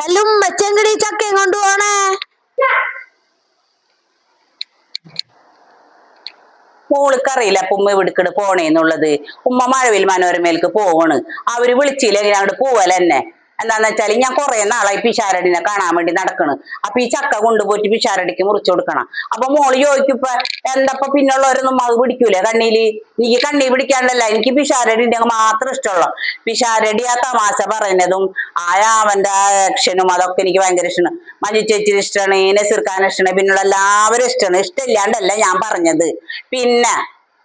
അല്ല ഉമ്മച്ചെങ്കടി ചക്കയും കൊണ്ടുപോണേ. മോൾക്കറിയില്ല അപ്പൊ ഉമ്മ എവിടുക്കട് പോണേന്നുള്ളത്. ഉമ്മ മഴവിൽ മനോരമയിലേക്ക് പോവാണ്. അവര് വിളിച്ചില്ലെങ്കിൽ അങ്ങോട്ട് പോവലെന്നെ. എന്താന്ന് വെച്ചാല് ഞാൻ കുറെ നാളായി പിഷാരടിനെ കാണാൻ വേണ്ടി നടക്കണ്. അപ്പൊ ഈ ചക്ക കൊണ്ടുപോയിട്ട് പിഷാരടിക്ക് മുറിച്ചു കൊടുക്കണം. അപ്പൊ മോള് ചോദിക്കും ഇപ്പൊ എന്തപ്പ പിന്നുള്ളവരൊന്നും അത് പിടിക്കൂലേ കണ്ണില്. എനിക്ക് കണ്ണി പിടിക്കാണ്ടല്ല, എനിക്ക് പിഷാരടിന്റെ മാത്രം ഇഷ്ടമുള്ള. പിഷാരടി ആ തമാശ പറയുന്നതും അവന്റെ ആക്ഷനും അതൊക്കെ എനിക്ക് ഭയങ്കര ഇഷ്ടമാണ്. മഞ്ജു ചേച്ചി ഇഷ്ടമാണ്, നസീർഖാൻ ഇഷ്ടമാണ്, പിന്നുള്ള എല്ലാവരും ഇഷ്ടമാണ്. ഇഷ്ടമില്ലാണ്ടല്ല ഞാൻ പറഞ്ഞത്. പിന്നെ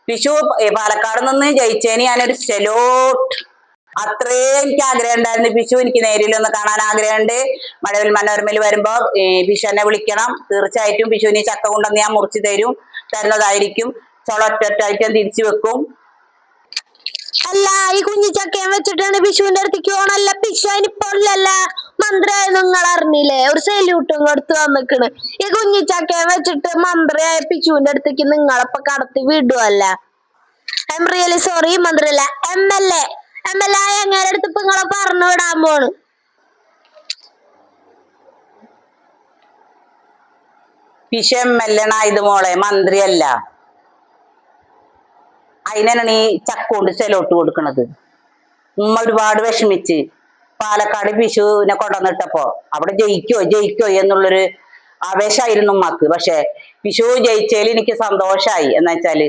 വിഷു പാലക്കാട് നിന്ന് ജയിച്ചേന് ഞാനൊരു സെലോട്ട്. അത്രയും എനിക്ക് ആഗ്രഹം ഉണ്ടായിരുന്നു. പിഷു എനിക്ക് നേരിലൊന്ന് കാണാൻ ആഗ്രഹമുണ്ട്. മഴവിൽ മനോരമയിൽ വരുമ്പോ പിഷു എന്നെ വിളിക്കണം. തീർച്ചയായിട്ടും പിഷുവിന് ചക്ക കൊണ്ടുവന്ന് ഞാൻ മുറിച്ചു തരുന്നതായിരിക്കും. ചൊളൊറ്റായിട്ട് തിരിച്ചു വെക്കും. അല്ല ഈ കുഞ്ഞിച്ചക്കയും വെച്ചിട്ടാണ് പിഷുവിന്റെ അടുത്തേക്ക് പോണല്ല. പിഷു അതിനിപ്പൊല്ലല്ല മന്ത്രിയായ നിങ്ങൾ അറിഞ്ഞില്ലേ? ഒരു സല്യൂട്ടും കൊടുത്ത് വന്നിക്കണ്. ഈ കുഞ്ഞിച്ചക്കയും വെച്ചിട്ട് മന്ത്രിയായ പിഷുവിന്റെ അടുത്തേക്ക് നിങ്ങളപ്പൊ കടത്തി വിടുവല്ല. I'm really sorry. മന്ത്രിയല്ല MLA ആയ എങ്ങനെ അടുത്ത് ഇപ്പൊ നിങ്ങളെ പറഞ്ഞു വിടാൻ പോണ്. പിഷു MLA ആയത് മോളെ, മന്ത്രിയല്ല. അതിനാണ് ഈ ചക്ക കൊണ്ട് സെലോട്ട് കൊടുക്കണത്. ഉമ്മ ഒരുപാട് വിഷമിച്ച് പാലക്കാട് പിഷുവിനെ കൊണ്ടുവന്നിട്ടപ്പോ അവിടെ ജയിക്കോ എന്നുള്ളൊരു ആവേശമായിരുന്നു ഉമ്മക്ക്. പക്ഷെ പിഷു ജയിച്ചതിൽ എനിക്ക് സന്തോഷായി. എന്ന് വെച്ചാല്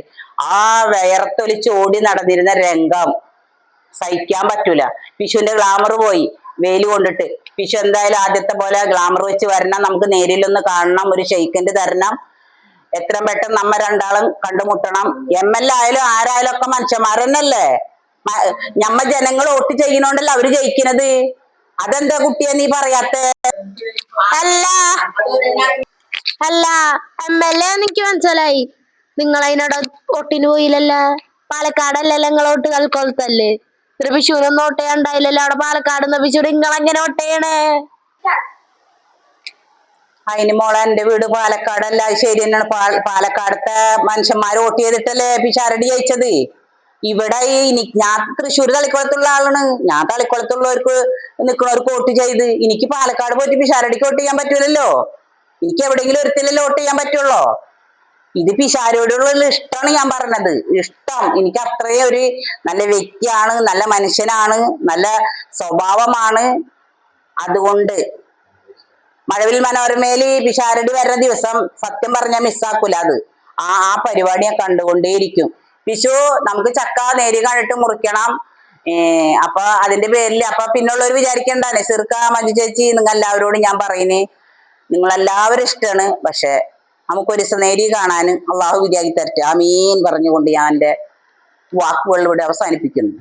ആ വിയർത്തൊലിച്ച് ഓടി നടന്നിരുന്ന രംഗം സഹിക്കാൻ പറ്റൂല. പിഷുവിന്റെ ഗ്ലാമർ പോയി വെയിൽ കൊണ്ടിട്ട്. പിഷു എന്തായാലും ആദ്യത്തെ പോലെ ഗ്ലാമർ വെച്ച് വരണം. നമുക്ക് നേരിലൊന്ന് കാണണം, ഒരു ഷെയ്ക്കൻഡ് തരണം. എത്രയും പെട്ടെന്ന് നമ്മ രണ്ടാളും കണ്ടുമുട്ടണം. MLA ആയാലും ആരായാലും ഒക്കെ മനുഷ്യന്മാർ തന്നെയല്ലേ. ഞമ്മ ജനങ്ങൾ വോട്ട് ചെയ്യുന്നോണ്ടല്ലോ അവര് ജയിക്കുന്നത്. അതെന്താ കുട്ടിയെ നീ പറയാത്ത? അല്ല MLA എനിക്ക് മനസ്സിലായി. നിങ്ങൾ അതിനോട് വോട്ടിന് പോയില്ലല്ല. പാലക്കാടല്ലല്ലോ നിങ്ങൾ വോട്ട് കൽക്കൊലത്തല്ലേ. ഒരു പിഷുവിനൊന്നും വോട്ട് ചെയ്യാണ്ടായില്ലല്ലോ അവിടെ പാലക്കാട്. പിഷു നിങ്ങൾ എങ്ങനെ വോട്ട് ചെയ്യണേ? അതിന് മോളെ എന്റെ വീട് പാലക്കാടല്ല. ശരി തന്നെയാണ്. പാലക്കാടത്തെ മനുഷ്യന്മാർ വോട്ട് ചെയ്തിട്ടല്ലേ പിഷാരടി ജയിച്ചത്. ഇവിടെ ഞാൻ തൃശ്ശൂർ തളിക്കുളത്തുള്ള ആളാണ്. ഞാൻ തളിക്കുളത്തുള്ളവർക്ക് നിൽക്കുന്നവർക്ക് വോട്ട് ചെയ്ത്. എനിക്ക് പാലക്കാട് പോയിട്ട് പിഷാരടിക്ക് വോട്ട് ചെയ്യാൻ പറ്റൂലല്ലോ. എനിക്ക് എവിടെയെങ്കിലും ഒരുത്തില്ലല്ലോ വോട്ട് ചെയ്യാൻ പറ്റുള്ളോ. ഇത് പിഷാരോടുള്ള ഇഷ്ടമാണ് ഞാൻ പറഞ്ഞത്. ഇഷ്ടം എനിക്ക് അത്രയും ഒരു നല്ല വ്യക്തിയാണ്, നല്ല മനുഷ്യനാണ്, നല്ല സ്വഭാവമാണ്. അതുകൊണ്ട് മഴവിൽ മനോരമയില് പിഷാരടി വരുന്ന ദിവസം സത്യം പറഞ്ഞാൽ മിസ്സാക്കൂല. അത് ആ പരിപാടി ഞാൻ കണ്ടുകൊണ്ടേയിരിക്കും. പിഷു നമുക്ക് ചക്ക നേരി കണ്ടിട്ട് മുറിക്കണം. അപ്പൊ അതിന്റെ പേരിൽ അപ്പൊ പിന്നുള്ളവർ വിചാരിക്കണ്ട നസീർക്ക, മഞ്ജു ചേച്ചി, നിങ്ങൾ എല്ലാവരോടും ഞാൻ പറയുന്നേ, നിങ്ങളെല്ലാവരും ഇഷ്ടമാണ്. പക്ഷെ നമുക്കൊരു നേരി കാണാൻ അള്ളാഹു വിചാരിച്ചു തരട്ടെ. ആമീൻ പറഞ്ഞുകൊണ്ട് ഞാൻ എന്റെ വാക്കുകളിലൂടെ അവസാനിപ്പിക്കുന്നു.